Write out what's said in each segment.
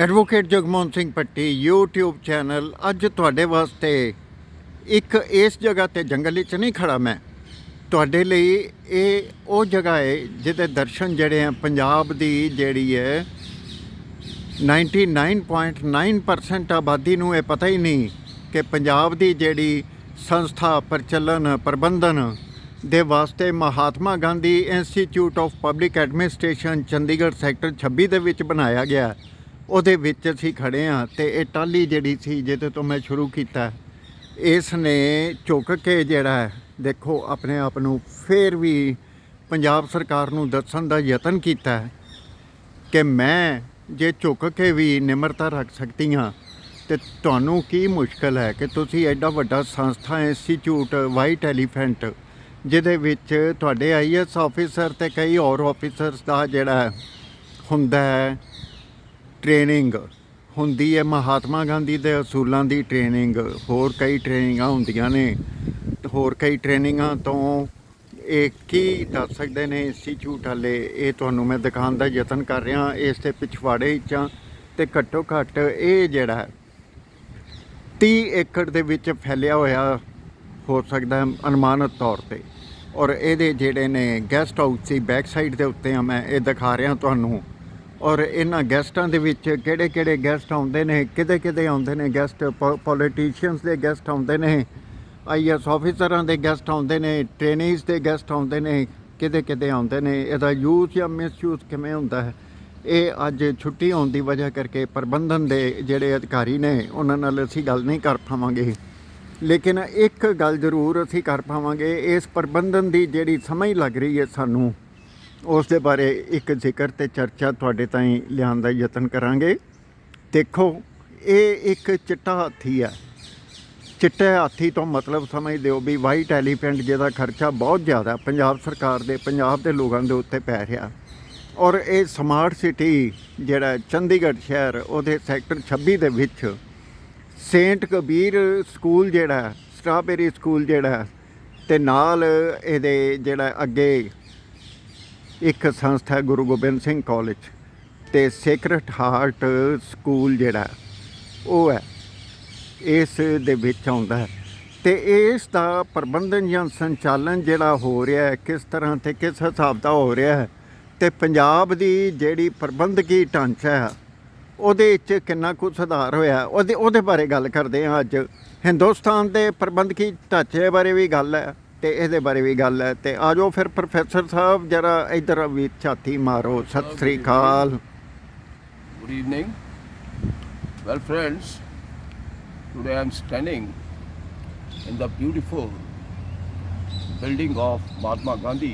Advocate Jagmohan Singh ਪੱਟੀ YouTube channel ਅੱਜ ਤੁਹਾਡੇ ਵਾਸਤੇ ਇੱਕ ਇਸ ਜਗ੍ਹਾ ਤੇ ਜੰਗਲ ਵਿੱਚ ਨਹੀਂ ਖੜਾ ਮੈਂ ਤੁਹਾਡੇ ਲਈ ਇਹ ਉਹ ਜਗ੍ਹਾ ਹੈ ਜਿਹਦੇ ਦਰਸ਼ਨ ਜਿਹੜੇ ਆ ਪੰਜਾਬ ਦੀ ਜਿਹੜੀ ਹੈ 99.9% ਆਬਾਦੀ ਨੂੰ ਇਹ ਪਤਾ ਹੀ ਨਹੀਂ ਕਿ ਪੰਜਾਬ ਦੀ ਜਿਹੜੀ ਸੰਸਥਾ ਪ੍ਰਚਲਨ ਪ੍ਰਬੰਧਨ ਦੇ ਵਾਸਤੇ Mahatma Gandhi institute of public administration Chandigarh sector 26 ਦੇ ਵਿੱਚ ਬਣਾਇਆ ਗਿਆ। ਉਹਦੇ ਵਿੱਚ ਅਸੀਂ ਖੜੇ ਹਾਂ ਅਤੇ ਇਹ ਟਾਹਲੀ ਜਿਹੜੀ ਸੀ ਜਿਹਦੇ ਤੋਂ ਮੈਂ ਸ਼ੁਰੂ ਕੀਤਾ, ਇਸ ਨੇ ਝੁਕ ਕੇ ਜਿਹੜਾ ਦੇਖੋ ਆਪਣੇ ਆਪ ਨੂੰ ਫਿਰ ਵੀ ਪੰਜਾਬ ਸਰਕਾਰ ਨੂੰ ਦੱਸਣ ਦਾ ਯਤਨ ਕੀਤਾ ਕਿ ਮੈਂ ਜੇ ਝੁਕ ਕੇ ਵੀ ਨਿਮਰਤਾ ਰੱਖ ਸਕਦੀ ਹਾਂ ਅਤੇ ਤੁਹਾਨੂੰ ਕੀ ਮੁਸ਼ਕਿਲ ਹੈ ਕਿ ਤੁਸੀਂ ਐਡਾ ਵੱਡਾ ਸੰਸਥਾ ਇੰਸਟੀਚਿਊਟ ਵਾਈਟ ਐਲੀਫੈਂਟ ਜਿਹਦੇ ਵਿੱਚ ਤੁਹਾਡੇ IAS ਆਫਿਸਰ ਅਤੇ ਕਈ ਹੋਰ ਆਫਿਸਰਸ ਦਾ ਜਿਹੜਾ ਹੁੰਦਾ ਹੈ ਟ੍ਰੇਨਿੰਗ ਹੁੰਦੀ ਹੈ, ਮਹਾਤਮਾ ਗਾਂਧੀ ਦੇ ਅਸੂਲਾਂ ਦੀ ਟ੍ਰੇਨਿੰਗ, ਹੋਰ ਕਈ ਟ੍ਰੇਨਿੰਗਾਂ ਹੁੰਦੀਆਂ ਨੇ। ਹੋਰ ਕਈ ਟ੍ਰੇਨਿੰਗਾਂ ਤੋਂ ਇਹ ਕੀ ਦੱਸ ਸਕਦੇ ਨੇ ਇੰਸਟੀਚਿਊਟ ਵਾਲੇ, ਇਹ ਤੁਹਾਨੂੰ ਮੈਂ ਦਿਖਾਉਣ ਦਾ ਯਤਨ ਕਰ ਰਿਹਾ। ਇਸ ਦੇ ਪਿਛਵਾੜੇ ਵਿੱਚ ਅਤੇ ਘੱਟੋ ਘੱਟ ਇਹ ਜਿਹੜਾ 30 ਏਕੜ ਦੇ ਵਿੱਚ ਫੈਲਿਆ ਹੋਇਆ ਹੋ ਸਕਦਾ ਅਨੁਮਾਨਿਤ ਤੌਰ 'ਤੇ। ਔਰ ਇਹਦੇ ਜਿਹੜੇ ਨੇ ਗੈਸਟ ਹਾਊਸ ਦੀ ਬੈਕ ਸਾਈਡ ਦੇ ਉੱਤੇ ਆ ਮੈਂ ਇਹ ਦਿਖਾ ਰਿਹਾ ਤੁਹਾਨੂੰ। ਔਰ ਇਹਨਾਂ ਗੈਸਟਾਂ ਦੇ ਵਿੱਚ ਕਿਹੜੇ ਕਿਹੜੇ ਗੈਸਟ ਆਉਂਦੇ ਨੇ, ਕਿਹਦੇ ਕਿਹਦੇ ਆਉਂਦੇ ਨੇ ਗੈਸਟ, ਪੋਲੀਟੀਸ਼ੀਅਨਸ ਦੇ ਗੈਸਟ ਆਉਂਦੇ ਨੇ, IAS ਆਫਿਸਰਾਂ ਦੇ ਗੈਸਟ ਆਉਂਦੇ ਨੇ, ਟ੍ਰੇਨਿਜ਼ ਦੇ ਗੈਸਟ ਆਉਂਦੇ ਨੇ, ਕਿਹਦੇ ਕਿਹਦੇ ਆਉਂਦੇ ਨੇ। ਇਹਦਾ ਯੂਜ਼ ਜਾਂ ਮਿਸਯੂਜ਼ ਕਿਵੇਂ ਹੁੰਦਾ ਹੈ, ਇਹ ਅੱਜ ਛੁੱਟੀ ਹੋਣ ਦੀ ਵਜ੍ਹਾ ਕਰਕੇ ਪ੍ਰਬੰਧਨ ਦੇ ਜਿਹੜੇ ਅਧਿਕਾਰੀ ਨੇ ਉਹਨਾਂ ਨਾਲ ਅਸੀਂ ਗੱਲ ਨਹੀਂ ਕਰ ਪਾਵਾਂਗੇ। ਲੇਕਿਨ ਇੱਕ ਗੱਲ ਜ਼ਰੂਰ ਅਸੀਂ ਕਰ ਪਾਵਾਂਗੇ, ਇਸ ਪ੍ਰਬੰਧਨ ਦੀ ਜਿਹੜੀ ਸਮਝ ਲੱਗ ਰਹੀ ਹੈ ਸਾਨੂੰ, ਉਸ ਦੇ ਬਾਰੇ ਇੱਕ ਜ਼ਿਕਰ ਅਤੇ ਚਰਚਾ ਤੁਹਾਡੇ ਤਾਈਂ ਲਿਆਉਣ ਦਾ ਯਤਨ ਕਰਾਂਗੇ। ਦੇਖੋ ਇਹ ਇੱਕ ਚਿੱਟਾ ਹਾਥੀ ਹੈ। ਚਿੱਟੇ ਹਾਥੀ ਤੋਂ ਮਤਲਬ ਸਮਝਦੇ ਹੋ ਵੀ ਵਾਈਟ ਐਲੀਫੈਂਟ ਜਿਹਦਾ ਖਰਚਾ ਬਹੁਤ ਜ਼ਿਆਦਾ ਪੰਜਾਬ ਸਰਕਾਰ ਦੇ, ਪੰਜਾਬ ਦੇ ਲੋਕਾਂ ਦੇ ਉੱਤੇ ਪੈ ਰਿਹਾ। ਔਰ ਇਹ ਸਮਾਰਟ ਸਿਟੀ ਜਿਹੜਾ ਚੰਡੀਗੜ੍ਹ ਸ਼ਹਿਰ, ਉਹਦੇ ਸੈਕਟਰ 26 ਦੇ ਵਿੱਚ ਸੇਂਟ ਕਬੀਰ ਸਕੂਲ ਜਿਹੜਾ, ਸਟ੍ਰਾਬੇਰੀ ਸਕੂਲ ਜਿਹੜਾ, ਅਤੇ ਨਾਲ ਇਹਦੇ ਜਿਹੜਾ ਅੱਗੇ ਇੱਕ ਸੰਸਥਾ ਗੁਰੂ ਗੋਬਿੰਦ ਸਿੰਘ ਕਾਲਜ ਅਤੇ ਸੇਕਰਡ ਹਾਰਟ ਸਕੂਲ ਜਿਹੜਾ ਉਹ ਹੈ, ਇਸ ਦੇ ਵਿੱਚ ਆਉਂਦਾ ਹੈ। ਅਤੇ ਇਸ ਦਾ ਪ੍ਰਬੰਧਨ ਜਾਂ ਸੰਚਾਲਨ ਜਿਹੜਾ ਹੋ ਰਿਹਾ ਹੈ ਕਿਸ ਤਰ੍ਹਾਂ ਅਤੇ ਕਿਸ ਹਿਸਾਬ ਦਾ ਹੋ ਰਿਹਾ ਹੈ, ਅਤੇ ਪੰਜਾਬ ਦੀ ਜਿਹੜੀ ਪ੍ਰਬੰਧਕੀ ਢਾਂਚਾ ਹੈ ਉਹਦੇ ਵਿੱਚ ਕਿੰਨਾ ਕੁ ਸੁਧਾਰ ਹੋਇਆ, ਉਹਦੇ ਬਾਰੇ ਗੱਲ ਕਰਦੇ ਹਾਂ ਅੱਜ। ਹਿੰਦੁਸਤਾਨ ਦੇ ਪ੍ਰਬੰਧਕੀ ਢਾਂਚੇ ਬਾਰੇ ਵੀ ਗੱਲ ਹੈ ਅਤੇ ਇਹਦੇ ਬਾਰੇ ਵੀ ਗੱਲ ਹੈ। ਅਤੇ ਆ ਜਾਓ ਫਿਰ ਪ੍ਰੋਫੈਸਰ ਸਾਹਿਬ ਜਰਾ ਇੱਧਰ ਵੀ ਛਾਤੀ ਮਾਰੋ। ਸਤਿ ਸ੍ਰੀ ਅਕਾਲ। Good evening. Well, friends, today I am standing in the beautiful building of Mahatma Gandhi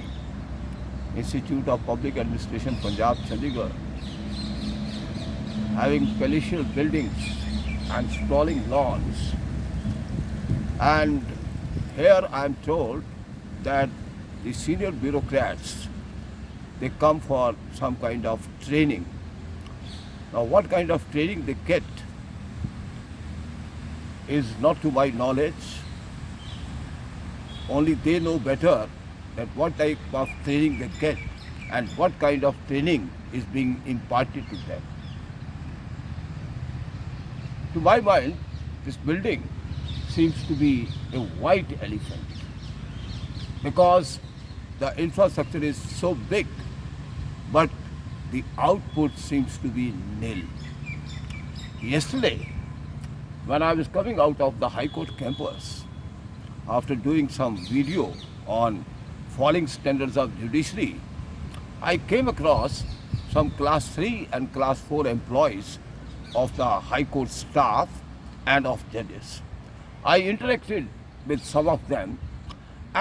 Institute of Public Administration, Punjab, Chandigarh, having palatial buildings and sprawling lawns. And here I am told that the senior bureaucrats, they come for some kind of training. Now what kind of training they get is not to my knowledge. Only they know better that what type of training they get and what kind of training is being imparted to them. To my mind, this building seems to be a white elephant because the infrastructure is so big, but the output seems to be nil. Yesterday, when I was coming out of the High Court campus, after doing some video on falling standards of judiciary, I came across some class 3 and class 4 employees of the High Court staff and of judges. I interacted with some of them,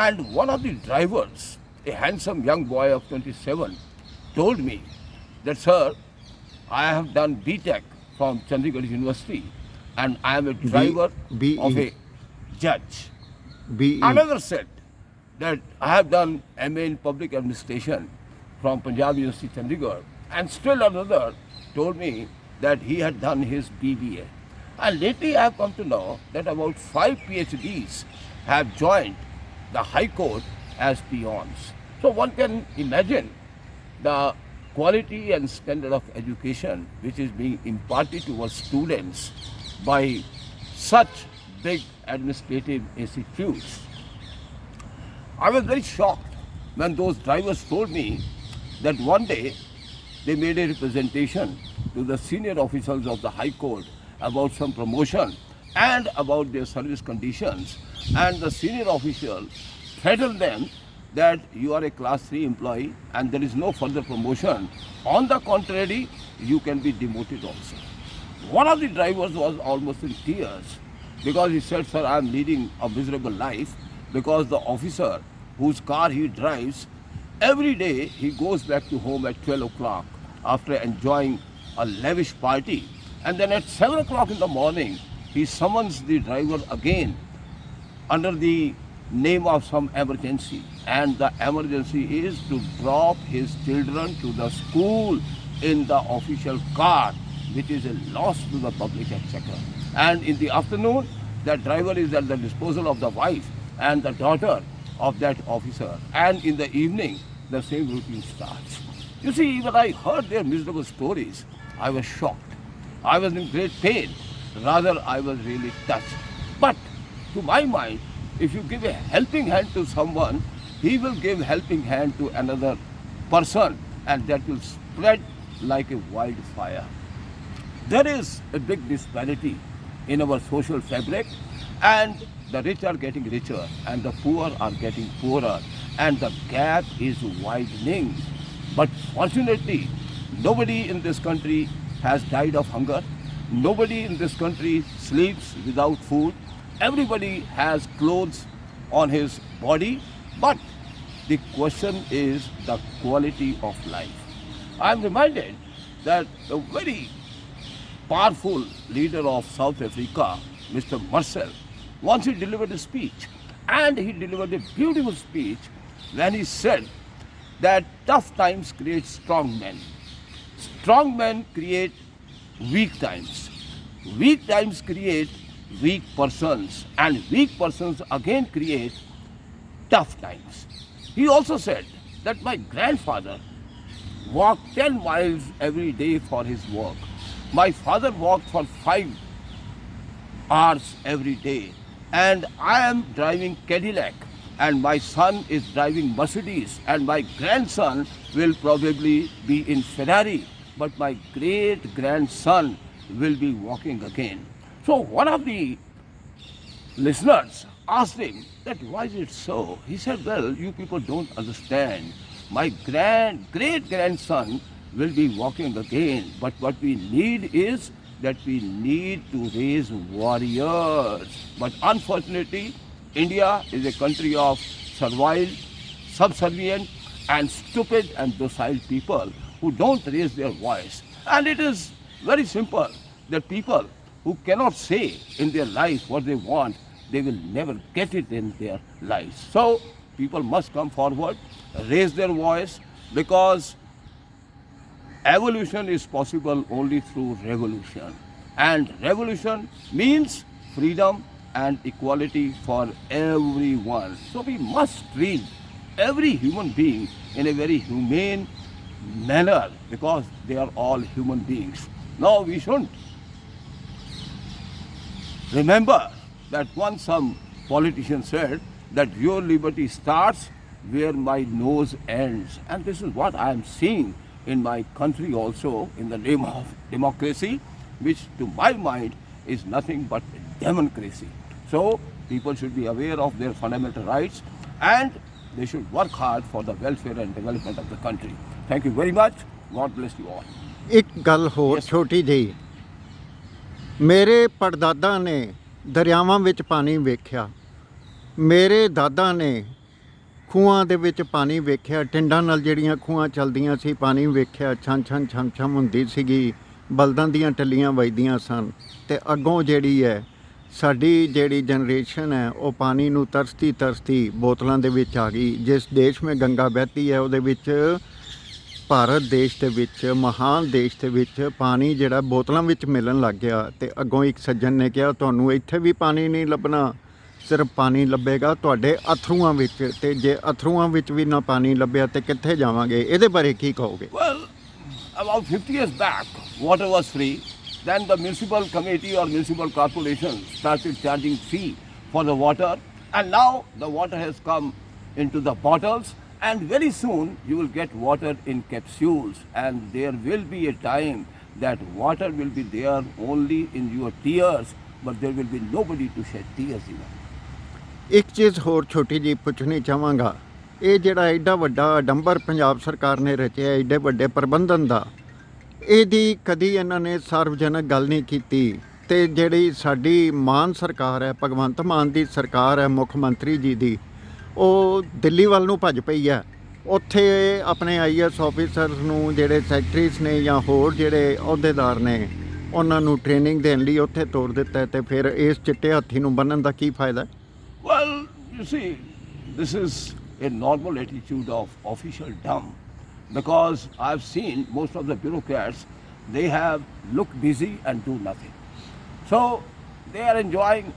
and one of the drivers, a handsome young boy of 27, told me that, sir, I have done BTech from Chandigarh University and I am a driver of a judge. Another said that I have done MA in Public Administration from Punjab University, Chandigarh, and still another told me that he had done his BBA. And lately I have come to know that about 5 PhDs have joined the High Court as peons. So one can imagine the quality and standard of education which is being imparted to our students by such big administrative institutes. I was very shocked when those drivers told me that one day they made a representation to the senior officials of the High Court about some promotion and about their service conditions, and the senior official threatened them that you are a class 3 employee and there is no further promotion. On the contrary, you can be demoted also. One of the drivers was almost in tears because he said, sir, I am leading a miserable life because the officer whose car he drives, every day he goes back to home at 12 o'clock after enjoying a lavish party, and then at 7 o'clock in the morning he summons the driver again under the name of some emergency, and the emergency is to drop his children to the school in the official car, which is a loss to the public exchequer. And in the afternoon, that driver is at the disposal of the wife and the daughter of that officer, and in the evening the same routine starts. You see, when I heard their miserable stories, I was shocked. I was in great pain. Rather, I was really touched. But to my mind, if you give a helping hand to someone, he will give helping hand to another person, and that will spread like a wildfire. There is a big disparity in our social fabric, and the rich are getting richer and the poor are getting poorer, and the gap is widening. But fortunately, nobody in this country has died of hunger. Nobody in this country sleeps without food. Everybody has clothes on his body. But the question is the quality of life. I am reminded that a very powerful leader of South Africa, Mr. Marcel, once he delivered a speech, and he delivered a beautiful speech when he said that tough times create strong men. Strong men create weak times. Weak times create weak persons, and weak persons again create tough times. He also said that my grandfather walked 10 miles every day for his work. My father walked for 5 hours every day, and I am driving Cadillac, and my son is driving Mercedes, and my grandson will probably be in Ferrari, but my great grandson will be walking again. So one of the listeners asked him that why is it so? He said, well, you people don't understand. My great grandson will be walking again, but what we need is that we need to raise warriors. But unfortunately, India is a country of servile, subservient and stupid and docile people who don't raise their voice. And it is very simple that people who cannot say in their life what they want, they will never get it in their lives. So people must come forward, raise their voice, because evolution is possible only through revolution. And revolution means freedom and equality for everyone. So we must treat every human being in a very humane manner, because they are all human beings. Now we shouldn't remember that once some politician said that your liberty starts where my nose ends. And this is what I am seeing in my country also, in the name of democracy, which to my mind is nothing but democracy. So people should be aware of their fundamental rights, and they should work hard for the welfare and development of the country. Thank you very much. God bless you all. ਇੱਕ ਗੱਲ ਹੋਰ ਛੋਟੀ ਜਿਹੀ, ਮੇਰੇ ਪੜਦਾਦਾ ਨੇ ਦਰਿਆਵਾਂ ਵਿੱਚ ਪਾਣੀ ਵੇਖਿਆ, ਮੇਰੇ ਦਾਦਾ ਨੇ ਖੂਹਾਂ ਦੇ ਵਿੱਚ ਪਾਣੀ ਵੇਖਿਆ, ਟਿੰਡਾਂ ਨਾਲ ਜਿਹੜੀਆਂ ਖੂਹਾਂ ਚੱਲਦੀਆਂ ਸੀ ਪਾਣੀ ਵੇਖਿਆ, ਛਣ ਛਣ ਛਮ ਛਮ ਹੁੰਦੀ ਸੀਗੀ, ਬਲਦਾਂ ਦੀਆਂ ਟੱਲੀਆਂ ਵੱਜਦੀਆਂ ਸਨ। ਅਤੇ ਅੱਗੋਂ ਜਿਹੜੀ ਹੈ ਸਾਡੀ ਜਿਹੜੀ ਜਨਰੇਸ਼ਨ ਹੈ ਉਹ ਪਾਣੀ ਨੂੰ ਤਰਸਤੀ ਤਰਸਤੀ ਬੋਤਲਾਂ ਦੇ ਵਿੱਚ ਆ ਗਈ। ਜਿਸ ਦੇਸ਼ ਮੇਂ ਗੰਗਾ ਬਹਿਤੀ ਹੈ ਉਹਦੇ ਵਿੱਚ ਭਾਰਤ ਦੇਸ਼ ਦੇ ਵਿੱਚ, ਮਹਾਨ ਦੇਸ਼ ਦੇ ਵਿੱਚ ਪਾਣੀ ਜਿਹੜਾ ਬੋਤਲਾਂ ਵਿੱਚ ਮਿਲਣ ਲੱਗ ਗਿਆ। ਅਤੇ ਅੱਗੋਂ ਇੱਕ ਸੱਜਣ ਨੇ ਕਿਹਾ ਤੁਹਾਨੂੰ ਇੱਥੇ ਵੀ ਪਾਣੀ ਨਹੀਂ ਲੱਭਣਾ, ਸਿਰਫ ਪਾਣੀ ਲੱਭੇਗਾ ਤੁਹਾਡੇ ਅਥਰੂਆਂ ਵਿੱਚ, ਅਤੇ ਜੇ ਅਥਰੂਆਂ ਵਿੱਚ ਵੀ ਨਾ ਪਾਣੀ ਲੱਭਿਆ ਤਾਂ ਕਿੱਥੇ ਜਾਵਾਂਗੇ? ਇਹਦੇ ਬਾਰੇ ਕੀ ਕਹੋਗੇ? Well, about 50 years back, water was free. Then the municipal committee or municipal corporation started charging fee for the water. And now the water has come into the bottles. And very soon you will get water in capsules. And there will be a time that water will be there only in your tears, but there will be nobody to shed tears even. ਇੱਕ ਚੀਜ਼ ਹੋਰ ਛੋਟੀ ਜਿਹੀ ਪੁੱਛਣੀ ਚਾਹਾਂਗਾ, ਇਹ ਜਿਹੜਾ ਐਡਾ ਵੱਡਾ ਅਡੰਬਰ ਪੰਜਾਬ ਸਰਕਾਰ ਨੇ ਰਚਿਆ ਐਡੇ ਵੱਡੇ ਪ੍ਰਬੰਧਨ ਦਾ, ਇਹਦੀ ਕਦੀ ਇਹਨਾਂ ਨੇ ਸਾਰਵਜਨਕ ਗੱਲ ਨਹੀਂ ਕੀਤੀ। ਤੇ ਜਿਹੜੀ ਸਾਡੀ ਮਾਨ ਸਰਕਾਰ ਹੈ, ਭਗਵੰਤ ਮਾਨ ਦੀ ਸਰਕਾਰ ਹੈ, ਮੁੱਖ ਮੰਤਰੀ ਜੀ ਦੀ, ਉਹ ਦਿੱਲੀ ਵੱਲ ਨੂੰ ਭੱਜ ਪਈ ਹੈ। ਉੱਥੇ ਆਪਣੇ IAS ਆਫੀਸਰਸ ਨੂੰ, ਜਿਹੜੇ ਸੈਕਟਰੀਜ਼ ਨੇ ਜਾਂ ਹੋਰ ਜਿਹੜੇ ਅਹੁਦੇਦਾਰ ਨੇ, ਉਹਨਾਂ ਨੂੰ ਟ੍ਰੇਨਿੰਗ ਦੇਣ ਲਈ ਉੱਥੇ ਤੋਰ ਦਿੱਤਾ। ਤੇ ਫਿਰ ਇਸ ਚਿੱਟੇ ਹਾਥੀ ਨੂੰ ਬੰਨ੍ਹਣ ਦਾ ਕੀ ਫਾਇਦਾ? Well, you see, this is a normal attitude of official dumb, because I've seen most of the bureaucrats, they have look busy and do nothing. So they are enjoying,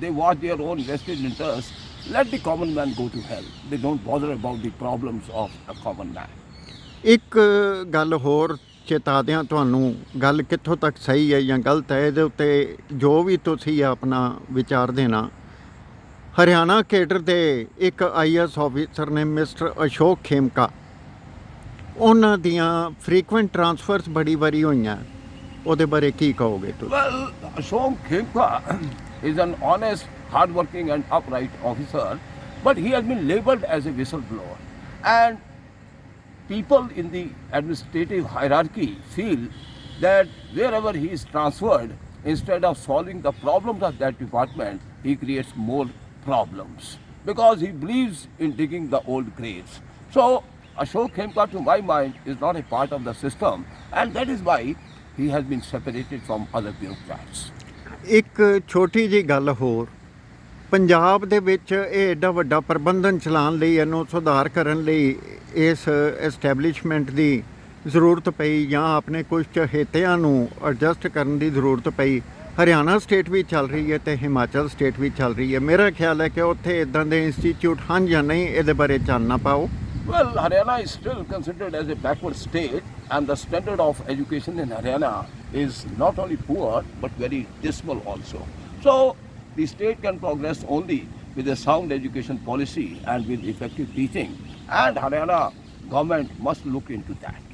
they watch their own vested interests. Let the common man go to hell. They don't bother about the problems of a common man. ਇੱਕ ਗੱਲ ਹੋਰ ਚੇਤਾ ਦਿਆਂ ਤੁਹਾਨੂੰ, ਗੱਲ ਕਿੱਥੋਂ ਤੱਕ ਸਹੀ ਹੈ ਜਾਂ ਗਲਤ ਹੈ, ਇਹਦੇ ਉੱਤੇ ਜੋ ਵੀ ਤੁਸੀਂ ਆਪਣਾ ਵਿਚਾਰ ਦੇਣਾ। ਹਰਿਆਣਾ ਕੇਡਰ ਦੇ ਇੱਕ IAS ਆਫੀਸਰ ਨੇ ਮਿਸਟਰ ਅਸ਼ੋਕ ਖੇਮਕਾ, ਉਹਨਾਂ ਦੀਆਂ ਫ੍ਰੀਕੁਐਂਟ ਟ੍ਰਾਂਸਫਰਸ ਬੜੀ ਵਾਰੀ ਹੋਈਆਂ, ਉਹਦੇ ਬਾਰੇ ਕੀ ਕਹੋਗੇ ਤੁਸੀਂ? Well, Ashok Khemka is an honest, hard-working and upright officer, but he has been labelled as a whistleblower. And people in the administrative hierarchy feel that wherever he is transferred, instead of solving the problems of that department, he creates more problems because he believes in digging the old graves. So Ashok Khemka, to my mind, is not a part of the system, and that is why he has been separated from other bureaucrats. ਇੱਕ ਛੋਟੀ ਜਿਹੀ ਗੱਲ ਹੋਰ, ਪੰਜਾਬ ਦੇ ਵਿੱਚ ਇਹ ਐਡਾ ਵੱਡਾ ਪ੍ਰਬੰਧਨ ਚਲਾਉਣ ਲਈ, ਇਹਨੂੰ ਸੁਧਾਰ ਕਰਨ ਲਈ ਇਸ ਐਸਟੈਬਲਿਸ਼ਮੈਂਟ ਦੀ ਜ਼ਰੂਰਤ ਪਈ ਜਾਂ ਆਪਣੇ ਕੁਝ ਚਹੇਤਿਆਂ ਨੂੰ ਐਡਜਸਟ ਕਰਨ ਦੀ ਜ਼ਰੂਰਤ ਪਈ। ਹਰਿਆਣਾ ਸਟੇਟ ਵੀ ਚੱਲ ਰਹੀ ਹੈ ਤੇ ਹਿਮਾਚਲ ਸਟੇਟ ਵੀ ਚੱਲ ਰਹੀ ਹੈ। ਮੇਰਾ ਖਿਆਲ ਹੈ ਕਿ ਉੱਥੇ ਇੱਦਾਂ ਦੇ ਇੰਸਟੀਚਿਊਟ ਹਨ ਜਾਂ ਨਹੀਂ, ਇਹਦੇ ਬਾਰੇ ਚਾਨਣਾ ਪਾਓ। Well, Haryana is still considered as a backward state, and the standard of education in Haryana is not only poor but very dismal also. So the state can progress only with a sound education policy and with effective teaching, and Haryana government must look into that.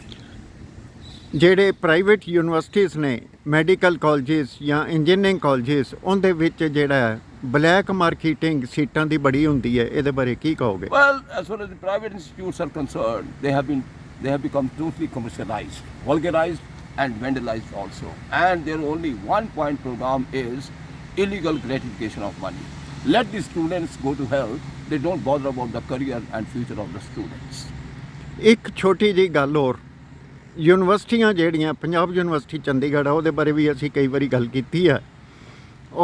ਜਿਹੜੇ private universities ਨੇ, medical colleges ਜਾਂ engineering colleges, ਉਹਦੇ ਵਿੱਚ ਜਿਹੜਾ black marketing ਸੀਟਾਂ ਦੀ ਬੜੀ ਹੁੰਦੀ ਹੈ, ਇਹਦੇ ਬਾਰੇ ਕੀ ਕਹੋਗੇ? Well, as far as the private institutes are concerned, they have become totally commercialized, vulgarized and vandalized also. And their only one-point program is illegal gratification of money. Let the students go to hell. They don't bother about the career and future of the students. ਇੱਕ ਛੋਟੀ ਜਿਹੀ ਗੱਲ ਹੋਰ, ਯੂਨੀਵਰਸਿਟੀਆਂ ਜਿਹੜੀਆਂ, Punjab university Chandigarh ਆ, ਉਹਦੇ ਬਾਰੇ ਵੀ ਅਸੀਂ ਕਈ ਵਾਰੀ ਗੱਲ ਕੀਤੀ ਹੈ।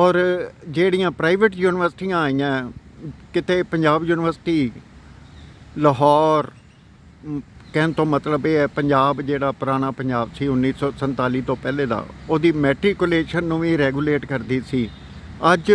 ਔਰ ਜਿਹੜੀਆਂ ਪ੍ਰਾਈਵੇਟ ਯੂਨੀਵਰਸਿਟੀਆਂ ਆਈਆਂ, ਕਿਤੇ ਪੰਜਾਬ ਯੂਨੀਵਰਸਿਟੀ ਲਾਹੌਰ, ਕਹਿਣ ਤੋਂ ਮਤਲਬ ਇਹ ਹੈ ਪੰਜਾਬ ਜਿਹੜਾ ਪੁਰਾਣਾ ਪੰਜਾਬ ਸੀ 1947 ਤੋਂ ਪਹਿਲੇ ਦਾ, ਉਹਦੀ ਮੈਟ੍ਰਿਕੂਲੇਸ਼ਨ ਨੂੰ ਵੀ ਰੈਗੂਲੇਟ ਕਰਦੀ ਸੀ। ਅੱਜ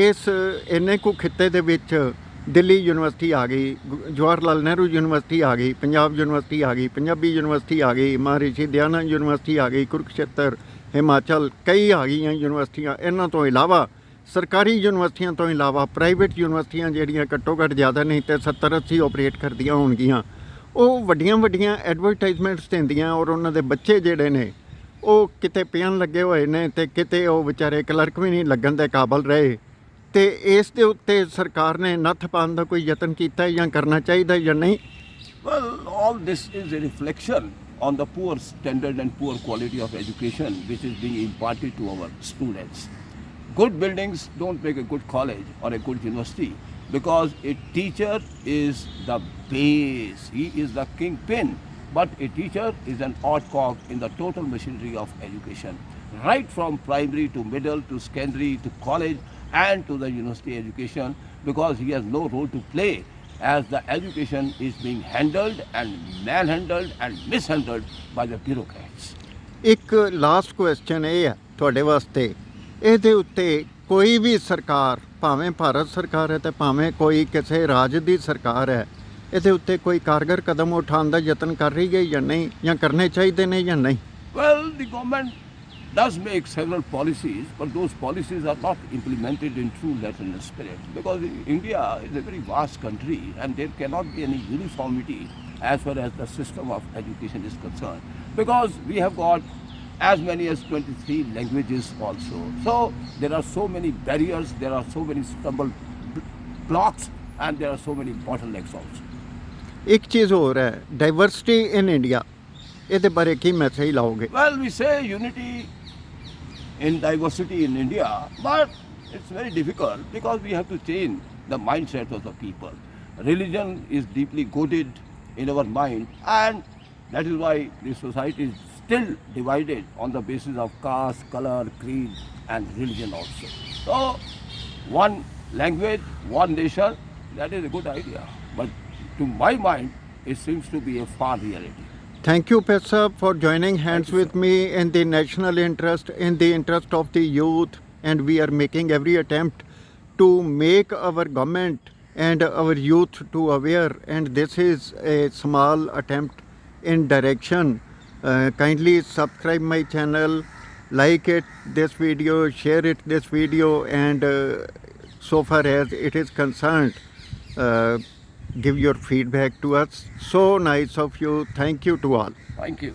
ਇਸ ਇੰਨੇ ਕੁ ਖਿੱਤੇ ਦੇ ਵਿੱਚ ਦਿੱਲੀ ਯੂਨੀਵਰਸਿਟੀ ਆ ਗਈ, ਜਵਾਹਰ ਲਾਲ ਨਹਿਰੂ ਯੂਨੀਵਰਸਿਟੀ ਆ ਗਈ, ਪੰਜਾਬ ਯੂਨੀਵਰਸਿਟੀ ਆ ਗਈ, ਪੰਜਾਬੀ ਯੂਨੀਵਰਸਿਟੀ ਆ ਗਈ, ਮਹਾਰਿਸ਼ੀ ਦਿਆਨੰਦ ਯੂਨੀਵਰਸਿਟੀ ਆ ਗਈ, ਕੁਰੂਕਸ਼ੇਤਰ, ਹਿਮਾਚਲ, ਕਈ ਆ ਗਈਆਂ ਯੂਨੀਵਰਸਿਟੀਆਂ। ਇਹਨਾਂ ਤੋਂ ਇਲਾਵਾ ਸਰਕਾਰੀ ਯੂਨੀਵਰਸਿਟੀਆਂ ਤੋਂ ਇਲਾਵਾ ਪ੍ਰਾਈਵੇਟ ਯੂਨੀਵਰਸਿਟੀਆਂ ਜਿਹੜੀਆਂ ਘੱਟੋ ਘੱਟ ਜ਼ਿਆਦਾ ਨਹੀਂ ਤੇ 70-80 ਆਪਰੇਟ ਕਰਦੀਆਂ ਹੋਣਗੀਆਂ, ਉਹ ਵੱਡੀਆਂ ਵੱਡੀਆਂ ਐਡਵਰਟਾਈਜ਼ਮੈਂਟਸ ਦਿੰਦੀਆਂ, ਔਰ ਉਹਨਾਂ ਦੇ ਬੱਚੇ ਜਿਹੜੇ ਨੇ ਉਹ ਕਿਤੇ ਪਿਆਨ ਲੱਗੇ ਹੋਏ ਨੇ ਤੇ ਕਿਤੇ ਉਹ ਵਿਚਾਰੇ ਕਲਰਕ ਵੀ ਨਹੀਂ ਲੱਗਣ ਦੇ ਕਾਬਲ ਰਹੇ। ਤੇ ਇਸ ਦੇ ਉੱਤੇ ਸਰਕਾਰ ਨੇ ਨੱਥ ਪਾਉਣ ਦਾ ਕੋਈ ਯਤਨ ਕੀਤਾ ਜਾਂ ਕਰਨਾ ਚਾਹੀਦਾ ਜਾਂ ਨਹੀਂ? Well, all this is a reflection on the poor standard and poor quality of education which is being imparted to our students. Good buildings don't make a good college or a good university, because a teacher is the base, he is the kingpin, but a teacher is an odd cog in the total machinery of education, right from primary to middle to secondary to college and to the university education, because he has no role to play as the education is being handled and manhandled and mishandled by the bureaucrats. ਇੱਕ last question ਇਹ ਹੈ ਤੁਹਾਡੇ ਵਾਸਤੇ, ਇਹਦੇ ਉੱਤੇ ਕੋਈ ਵੀ ਸਰਕਾਰ, ਭਾਵੇਂ ਭਾਰਤ ਸਰਕਾਰ ਹੈ ਤੇ ਭਾਵੇਂ ਕੋਈ ਕਿਸੇ ਰਾਜ ਦੀ ਸਰਕਾਰ ਹੈ, ਇਹਦੇ ਉੱਤੇ ਕੋਈ ਕਾਰਗਰ ਕਦਮ ਉਠਾਉਣ ਦਾ ਯਤਨ ਕਰ ਰਹੀ ਹੈ ਜਾਂ ਨਹੀਂ, ਜਾਂ ਕਰਨੇ ਚਾਹੀਦੇ ਨੇ ਜਾਂ ਨਹੀਂ? Well, the government does make several policies, but those policies are not implemented in true letter and spirit, because India is a very vast country and there cannot be any uniformity as far as the system of education is concerned, because we have got as many as 23 languages also. So there are so many barriers, there are so many stumble blocks, and there are so many bottlenecks also. ਇੱਕ ਚੀਜ਼ ਹੋਰ ਹੈ, diversity in India, ਇਹਦੇ ਬਾਰੇ ਕੀ message ਲਾਓਗੇ? Well, we say unity in diversity in India, but it's very difficult because we have to change the mindset of the people. Religion is deeply coded in our mind, and that is why the society is still divided on the basis of caste, color, creed, and religion also. So, one language, one nation, that is a good idea. But to my mind, it seems to be a far reality. Thank you, Pet Sahab, for joining hands Thank you, with me in the national interest, in the interest of the youth, and we are making every attempt to make our government and our youth to aware, and this is a small attempt in direction. Kindly subscribe my channel, like it, this video, share it, this video, and so far as it is concerned, give your feedback to us. So nice of you. Thank you to all. Thank you.